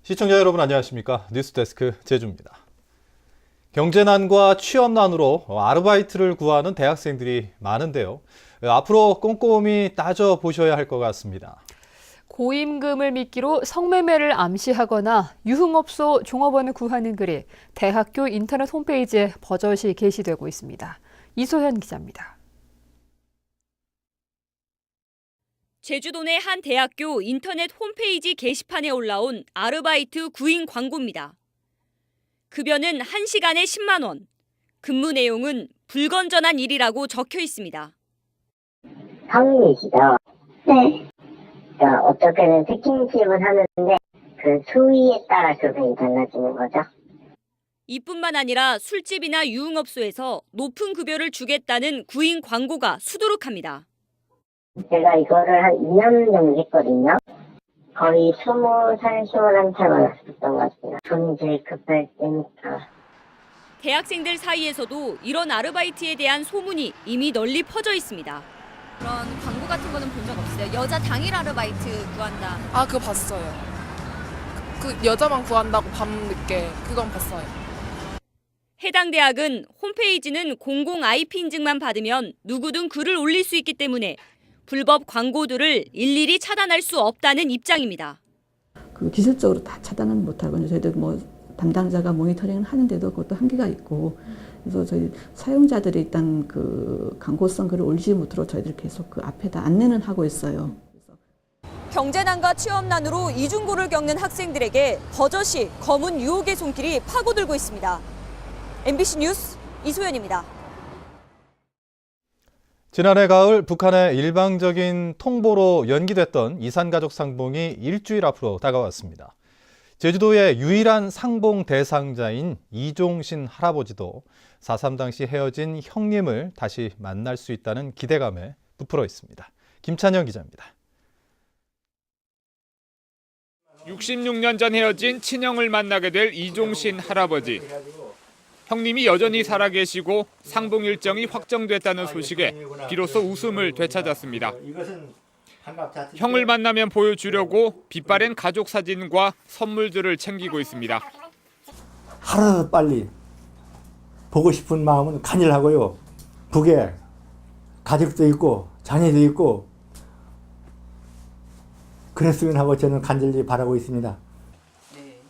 시청자 여러분 안녕하십니까? 뉴스데스크 제주입니다. 경제난과 취업난으로 아르바이트를 구하는 대학생들이 많은데요. 앞으로 꼼꼼히 따져보셔야 할 것 같습니다. 고임금을 미끼로 성매매를 암시하거나 유흥업소 종업원을 구하는 글이 대학교 인터넷 홈페이지에 버젓이 게시되고 있습니다. 이소현 기자입니다. 제주도 내 한 대학교 인터넷 홈페이지 게시판에 올라온 아르바이트 구인 광고입니다. 급여는 1시간에 10만 원, 근무 내용은 불건전한 일이라고 적혀 있습니다. 성인이시죠? 네. 어떨 때는 특징집을 하는데 그 수위에 따라 조금이 달라지는 거죠. 이뿐만 아니라 술집이나 유흥업소에서 높은 급여를 주겠다는 구인 광고가 수두룩합니다. 제가 이거를 한 2년 정도 했거든요. 거의 20살, 21살만 했었던 것 같습니다. 돈이 제일 급할 때니까. 대학생들 사이에서도 이런 아르바이트에 대한 소문이 이미 널리 퍼져 있습니다. 그런 광고 같은 거는 본 적 없어요. 여자 당일 아르바이트 구한다. 아, 그거 봤어요. 그 여자만 구한다고 밤늦게 그건 봤어요. 해당 대학은 홈페이지는 공공 IP 인증만 받으면 누구든 글을 올릴 수 있기 때문에 불법 광고들을 일일이 차단할 수 없다는 입장입니다. 그 기술적으로 다 차단은 못하고 저희들 담당자가 모니터링을 하는데도 그것도 한계가 있고 그래서 저희 사용자들이 일단 그 광고성 글을 올리지 못하도록 저희들 계속 그 앞에다 안내는 하고 있어요. 경제난과 취업난으로 이중고를 겪는 학생들에게 버젓이 검은 유혹의 손길이 파고들고 있습니다. MBC 뉴스 이소연입니다. 지난해 가을 북한의 일방적인 통보로 연기됐던 이산가족 상봉이 일주일 앞으로 다가왔습니다. 제주도의 유일한 상봉 대상자인 이종신 할아버지도 4.3 당시 헤어진 형님을 다시 만날 수 있다는 기대감에 부풀어 있습니다. 김찬영 기자입니다. 66년 전 헤어진 친형을 만나게 될 이종신 할아버지. 형님이 여전히 살아계시고 상봉 일정이 확정됐다는 소식에 비로소 웃음을 되찾았습니다. 형을 만나면 보여주려고 빛바랜 가족 사진과 선물들을 챙기고 있습니다. 하루라도 빨리 보고 싶은 마음은 간절하고요. 북에 가족도 있고 자녀도 있고 그랬으면 하고 저는 간절히 바라고 있습니다.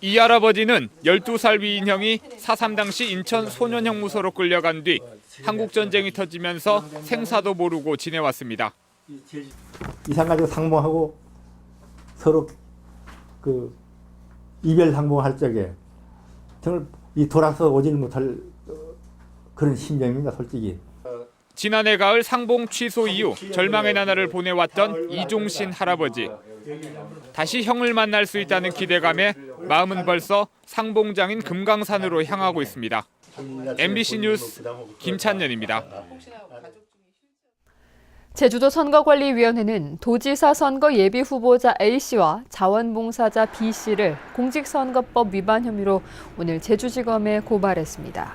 이 할아버지는 12살 위인 형이 4.3 당시 인천 소년형무소로 끌려간 뒤 한국전쟁이 터지면서 생사도 모르고 지내왔습니다. 이산가족 상봉하고 서로 그 이별 상봉할 적에 정말 이 돌아서 오지는 못할 그런 심정입니다, 솔직히. 지난해 가을 상봉 취소 이후 절망의 나날을 보내왔던 이종신 할아버지. 다시 형을 만날 수 있다는 기대감에 마음은 벌써 상봉장인 금강산으로 향하고 있습니다. MBC 뉴스 김찬년입니다. 제주도 선거관리위원회는 도지사 선거 예비 후보자 A씨와 자원봉사자 B씨를 공직선거법 위반 혐의로 오늘 제주지검에 고발했습니다.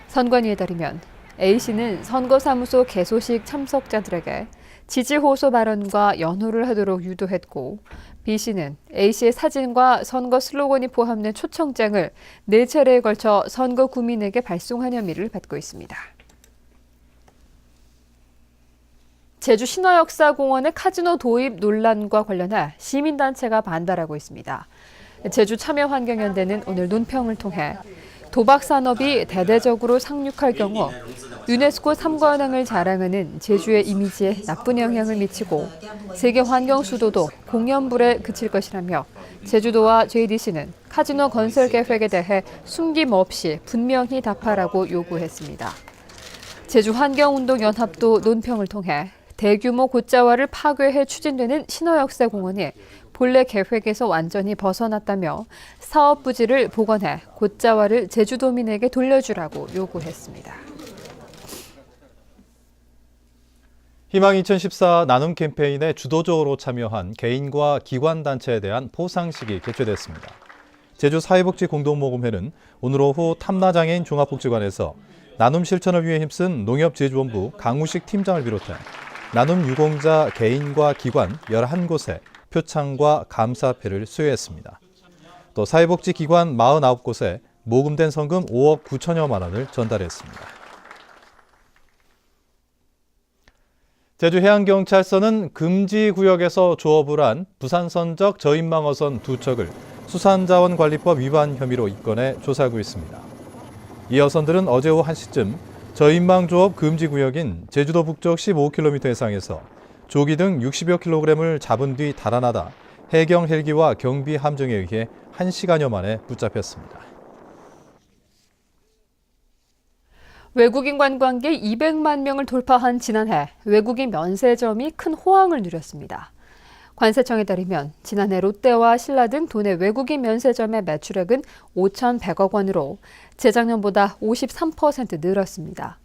선관위에 따르면 A씨는 선거사무소 개소식 참석자들에게 지지호소 발언과 연호를 하도록 유도했고 B씨는 A씨의 사진과 선거 슬로건이 포함된 초청장을 4차례에 걸쳐 선거 구민에게 발송한 혐의를 받고 있습니다. 제주 신화역사공원의 카지노 도입 논란과 관련해 시민단체가 반발하고 있습니다. 제주 참여환경연대는 오늘 논평을 통해 도박 산업이 대대적으로 상륙할 경우 유네스코 3관왕을 자랑하는 제주의 이미지에 나쁜 영향을 미치고 세계 환경 수도도 공연불에 그칠 것이라며 제주도와 JDC는 카지노 건설 계획에 대해 숨김없이 분명히 답하라고 요구했습니다. 제주환경운동연합도 논평을 통해 대규모 곶자왈을 파괴해 추진되는 신화역사공원이 본래 계획에서 완전히 벗어났다며 사업 부지를 복원해 곶자왈을 제주도민에게 돌려주라고 요구했습니다. 희망 2014 나눔 캠페인에 주도적으로 참여한 개인과 기관단체에 대한 포상식이 개최됐습니다. 제주사회복지공동모금회는 오늘 오후 탐라장애인 종합복지관에서 나눔 실천을 위해 힘쓴 농협제주본부 강우식 팀장을 비롯해 나눔 유공자 개인과 기관 11곳에 표창과 감사패를 수여했습니다. 또 사회복지기관 49곳에 모금된 성금 5억 9천여만 원을 전달했습니다. 제주해양경찰서는 금지구역에서 조업을 한 부산선적 저인망어선 2척을 수산자원관리법 위반 혐의로 입건해 조사하고 있습니다. 이 어선들은 어제 오후 1시쯤 저인망 조업 금지구역인 제주도 북쪽 15km 해상에서 조기 등 60여 킬로그램을 잡은 뒤 달아나다 해경 헬기와 경비 함정에 의해 1시간여 만에 붙잡혔습니다. 외국인 관광객 200만 명을 돌파한 지난해 외국인 면세점이 큰 호황을 누렸습니다. 관세청에 따르면 지난해 롯데와 신라 등 도내 외국인 면세점의 매출액은 5,100억 원으로 재작년보다 53% 늘었습니다.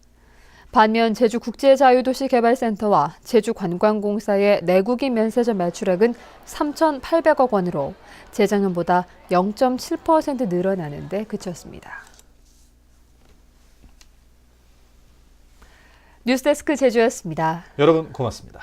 반면 제주국제자유도시개발센터와 제주관광공사의 내국인 면세점 매출액은 3,800억 원으로 재작년보다 0.7% 늘어나는 데 그쳤습니다. 뉴스데스크 제주였습니다. 여러분 고맙습니다.